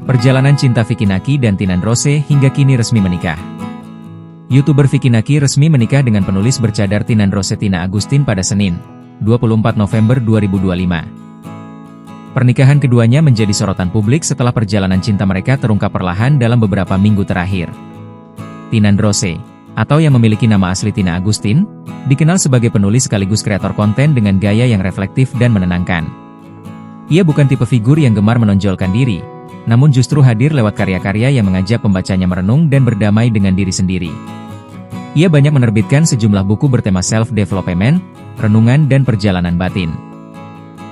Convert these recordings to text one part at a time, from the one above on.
Perjalanan cinta Vicky Naki dan Tinan Rose hingga kini resmi menikah. YouTuber Vicky Naki resmi menikah dengan penulis bercadar Tinan Rose Tina Agustin pada Senin, 24 November 2025. Pernikahan keduanya menjadi sorotan publik setelah perjalanan cinta mereka terungkap perlahan dalam beberapa minggu terakhir. Tinan Rose, atau yang memiliki nama asli Tina Agustin, dikenal sebagai penulis sekaligus kreator konten dengan gaya yang reflektif dan menenangkan. Ia bukan tipe figur yang gemar menonjolkan diri, namun justru hadir lewat karya-karya yang mengajak pembacanya merenung dan berdamai dengan diri sendiri. Ia banyak menerbitkan sejumlah buku bertema self-development, renungan dan perjalanan batin.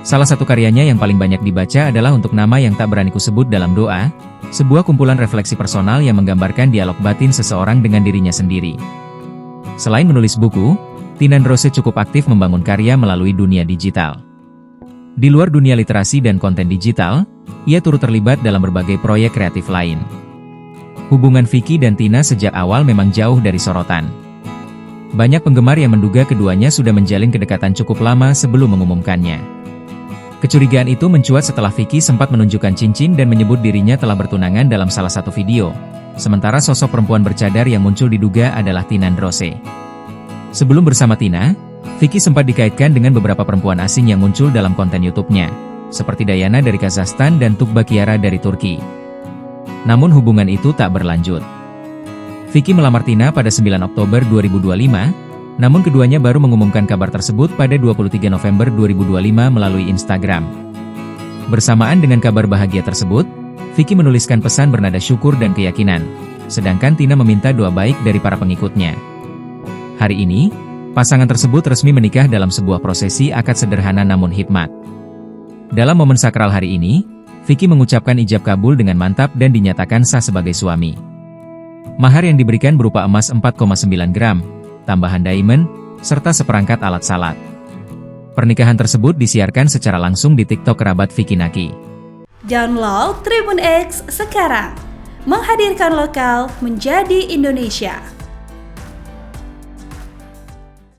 Salah satu karyanya yang paling banyak dibaca adalah Untuk Nama Yang Tak Berani Kusebut Dalam Doa, sebuah kumpulan refleksi personal yang menggambarkan dialog batin seseorang dengan dirinya sendiri. Selain menulis buku, Tinan Rose cukup aktif membangun karya melalui dunia digital. Di luar dunia literasi dan konten digital, ia turut terlibat dalam berbagai proyek kreatif lain. Hubungan Vicky dan Tina sejak awal memang jauh dari sorotan. Banyak penggemar yang menduga keduanya sudah menjalin kedekatan cukup lama sebelum mengumumkannya. Kecurigaan itu mencuat setelah Vicky sempat menunjukkan cincin dan menyebut dirinya telah bertunangan dalam salah satu video, sementara sosok perempuan bercadar yang muncul diduga adalah Tinan Rose. Sebelum bersama Tina, Vicky sempat dikaitkan dengan beberapa perempuan asing yang muncul dalam konten YouTube-nya, seperti Diana dari Kazakhstan dan Tuğba Kiara dari Turki. Namun hubungan itu tak berlanjut. Vicky melamar Tina pada 9 Oktober 2025, namun keduanya baru mengumumkan kabar tersebut pada 23 November 2025 melalui Instagram. Bersamaan dengan kabar bahagia tersebut, Vicky menuliskan pesan bernada syukur dan keyakinan, sedangkan Tina meminta doa baik dari para pengikutnya. Hari ini, pasangan tersebut resmi menikah dalam sebuah prosesi akad sederhana namun hikmat. Dalam momen sakral hari ini, Vicky mengucapkan ijab kabul dengan mantap dan dinyatakan sah sebagai suami. Mahar yang diberikan berupa emas 4,9 gram, tambahan diamond, serta seperangkat alat salat. Pernikahan tersebut disiarkan secara langsung di TikTok kerabat Vicky Naki. Download Tribun X sekarang, menghadirkan lokal menjadi Indonesia.